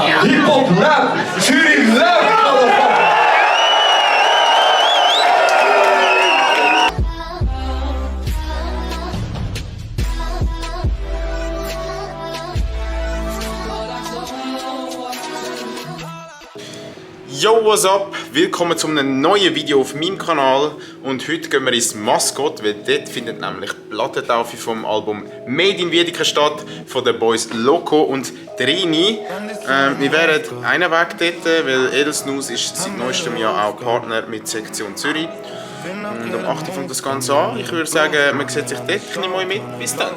Hip-Hop Lab, Zürich Lab, motherfucker! Yo, what's up? Willkommen zu einem neuen Video auf meinem Kanal. Und heute gehen wir ins Maskott, weil dort findet nämlich die Plattentaufe vom Album Made in Wiedeke statt von den Boys Loco und Trini. Wir wären einen Weg dort, weil Edelsnus ist seit neuestem Jahr auch Partner mit Sektion Zürich. Und am 8. fängt das Ganze an. Ich würde sagen, man sieht sich dort. Ich nehme euch mit. Bis dann.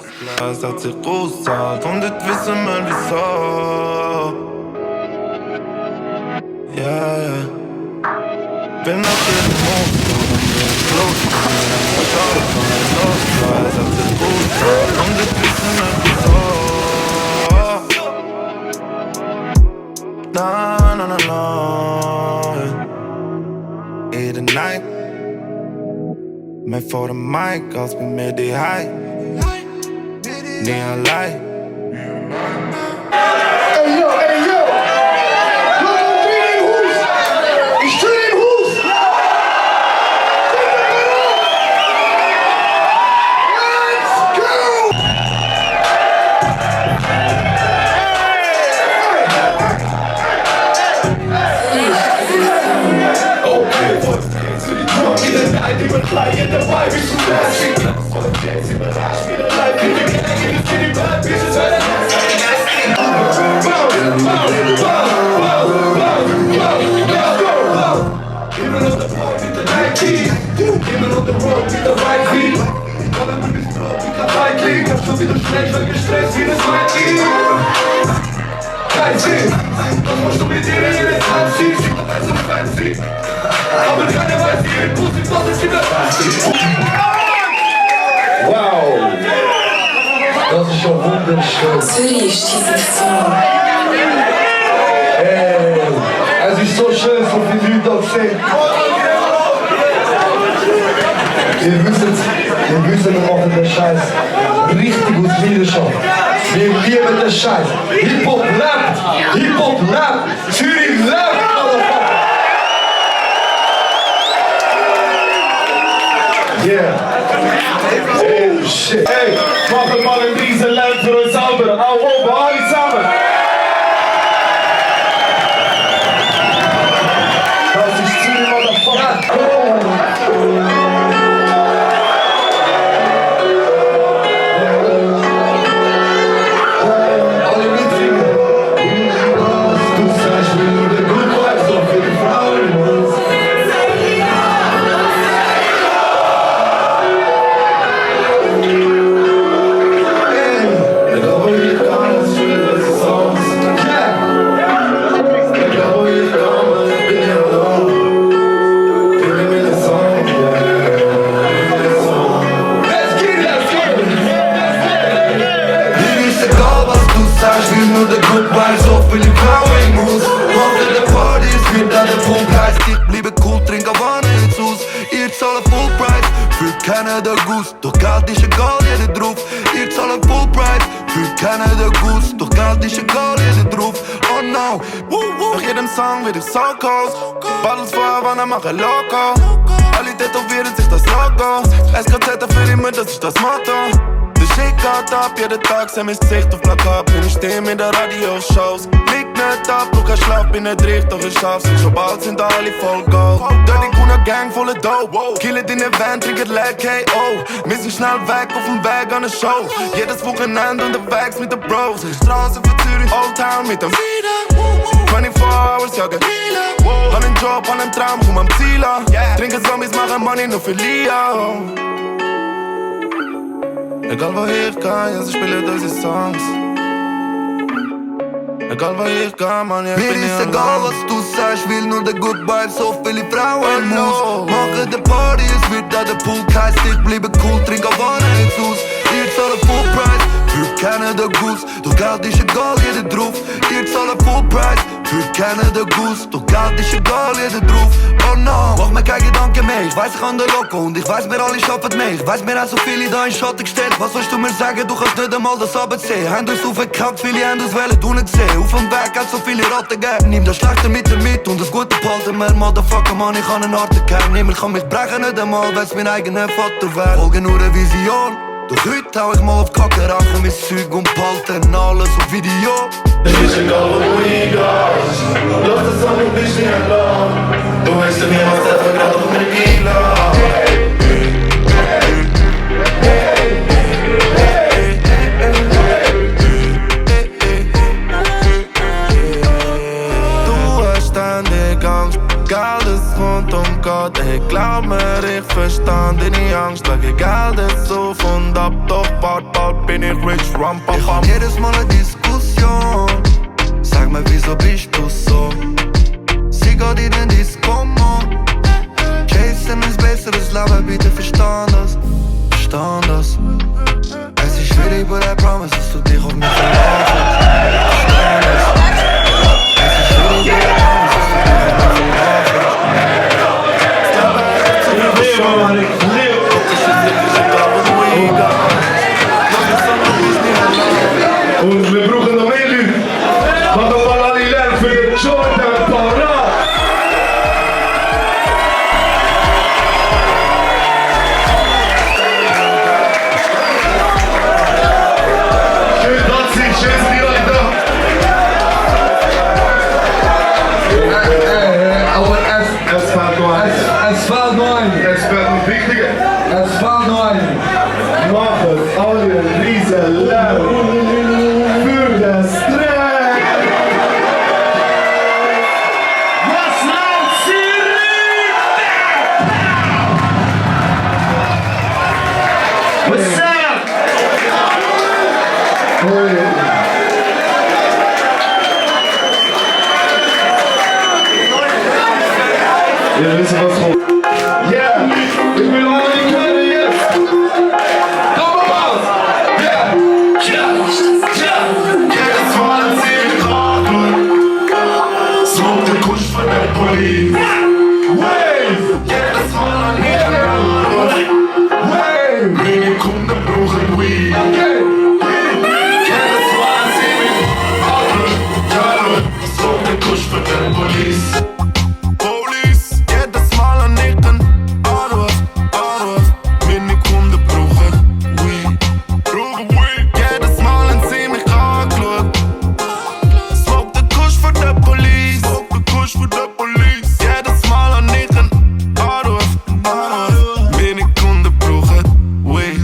Es hat sich ausgezahlt und jetzt wissen wir wieso. Ja, ja. Bin auf jedem Monster und bin los. Es hat sich ausgezahlt und jetzt wissen wir wieso. Na, na, na, na. Jede night. Mehr vor dem Mic als bei mir die High. Nie allein. Ey yo! Loco Trini im Hus! Ich Trini im Hus! Let's go! Okay, jede Night, die wird fly in der Vibe, ich bin dancing. Voll Jazz, überrascht wieder live, in die Gang, in die City, bad bitches, weil das Immer auf der Board mit der Nike, immer auf der Road mit der White Beat. Aber man ist drauf mit der White League, hab schon wieder schlecht, weil gestresst wie das White League. Kein Sinn, was musst du mit dir in den Hand ziehen? Sie macht so fancy, aber keiner weiß, wie ihr Pussy, was ist wieder fancy. Wow, das ist schon wunderschön. Zürich ist die Sektion. Es ist so schön, so viele Leute da sehen. Wir wissen, wir machen den Scheiß richtig aus Leidenschaft. Wir lieben den Scheiß. Hip-Hop lebt! Hip-Hop lebt! Zürich lebt! Motherfucker! Yeah! Oh shit! Hey, machen mal ein riesen Lärm für uns selber. Au oben, alle zusammen! Das ist Zürich, Motherfucker! Alle mitsingen! Du sagst mir nur der Good Vibes, so für die Frauen in uns. Ich glaube, ich kann es für diese Songs. Yeah! Ich glaube, ich kann es, ich bin ja alone. Gib mir den Song, yeah. Let's get it, let's get it! Mir ist egal, was du sagst, will nur der Good Vibes, so viel ich brauche, ich muss. Morgen der Party ist mit an der Funkpreis. Ich bleibe cool, trinke Wanne ins Haus. Ihr zahlt Full Price, für keinen der Guss. Doch Geld ist egal, jeder drauf. Ihr zahlt Full Price, für keinen der Guss. Doch Geld ist egal, jeder drauf. Oh no, nach jedem Song wird ich so groß. Battles vor Havana machen loco. Alle tätowieren sich das Logo. SKZ für die Mütter, das ist das Motto. Der Shit geht ab, jeden Tag seh mein Gesicht auf Plakat. Bin ich Stimme in den Radioshows. Lieg nicht ab, du kannst schlafen, bin nicht richtig, doch ich schaff's. Und schon bald sind alle voll Gold. Dirty Kuna Gang voller Dope. Killen in der Van, trinken Leg KO. Wir sind schnell weg, auf dem Weg an der Show. Jedes Wochenende unterwegs mit den Bros. Straße für Zürich, Old Town mit dem 24 Hours, jagen Hab einen Job, hab einen Traum, komm am Ziel an. Trinken Zombies, machen Money nur für Lia. Egal wo ich gehe, ja, sie spielen unsere Songs. Egal wo ich gehe, man, ja, ich bin nicht egal, was du sagst, will nur der Good Vibe, so viele Frauen muss. Machen die Party, es wird an der Pool heiß, ich bleibe cool, trinke Wanne ins Haus. Ihr zahlt Full Price, für keinen der Guss. Doch Geld ist egal, jeder drauf. Ihr zahlt Full Price, Heute kennen den Guss, doch Geld ist egal, jeder drauf. Oh no, mach mir keine Gedanken mehr. Ich weiss, ich kann den Loco und ich weiss, wir alle schaffen mehr. Ich weiss, wir haben so viele da in Schatten gestellt. Was willst du mir sagen, du kannst nicht einmal das Abend sehen. Haben uns aufgekappt, viele haben uns wollen, du nicht gesehen. Auf dem Weg hat so viele Ratten gegeben. Nimm das Schlechte mit dir mit und das Gute behalten wir. Motherfucker, Mann, ich kann einen Arten kennen. Niemand kann mich brechen, nicht einmal, wenn's mein eigener Vater wär. Folge nur eine Vision. Doch heute hau ich mal auf Kacke, rachen mein Zeug und behalten alles auf Video. Es ist egal, wo ich gehe. Lass das an und bist nicht allein. Du weißt ja nie, was der Vergrad auf mir geht. Du hast ständig Angst, Geld ist rundum geht. Ich glaub mir, ich verstand deine Angst. Lege Geld ist auf und ab, doch bald bin ich rich, rum, pam, pam. Ich hab jedes Mal eine Diskussion. Sag mir, wieso bist du so? Sie geht in den Disco, Mann. Jason ist besseres Leben, bitte verstand das. Verstand das. Es ist schwierig, but I promise, dass du dich auf mich verlassen. Verstand das. Es ist schwierig, but I promise, dass du dich auf mich verlassen. Und wir brauchen noch mehr Leute. Mach doch mal alle Lärm für den Jordan Parat. Schön tanzen, schön sind die alle da. Aber es fehlt noch eins. Es fehlt noch eins. Es wird ein wichtiger. Es fehlt noch eins. Machen alle riesen Lärm für das Track. Was laut Siri? What's up? Ihr wisst, was kommt. Yeah, ich will alle können jetzt. Komm raus! Yeah! Jedes Mal zieh ich Radler. Smoke den Kusch von der Police. Wave! Jedes Mal an ihren Radler. Wave! Meine Kunden brauchen Weed. Okay! Jedes Mal zieh ich Radler. Smoke den Kusch von der Police. Police. Jedes Mal an ihren Radler. Meine Kunden brauchen Weed. Jedes Mal an sie mich angeschaut. Smoke den Kusch von der Police. Jedes Mal an ihren Anruf. Meine Kunden brauchen Weed.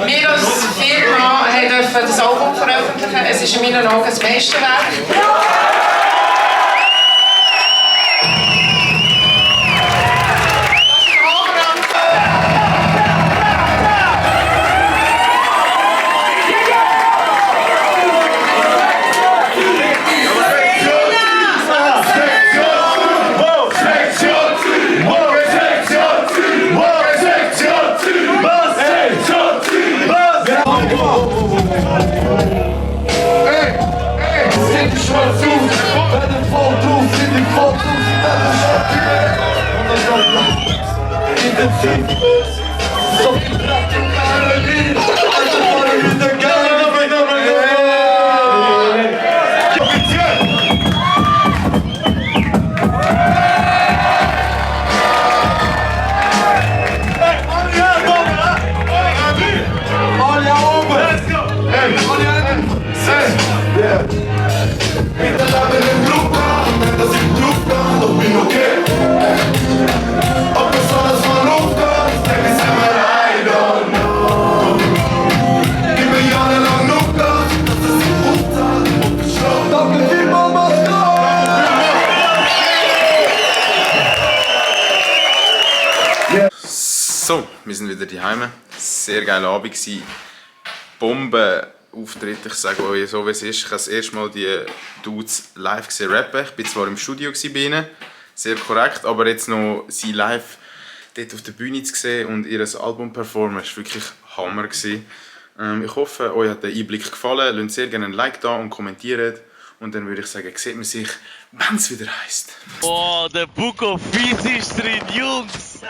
Wir als Firma dürfen das Album veröffentlichen. Es ist in meinen Augen das Meisterwerk. So viel Kraft im Karolie, also voll wieder geil. So, wir sind wieder daheim. Sehr geiler Abend gewesen. Bombenauftritt, ich sage euch so wie es ist. Ich habe das erste Mal die Dudes live gesehen rappen. Ich war zwar im Studio bei ihnen, sehr korrekt, aber jetzt noch sie live dort auf der Bühne zu sehen und ihr Album performen, war wirklich Hammer gewesen. Ich hoffe, euch hat der Einblick gefallen. Lasst sehr gerne ein Like da und kommentiert. Und dann würde ich sagen, sieht man sich, wenn es wieder heisst. Oh, der Book of Peace ist drin, Jungs!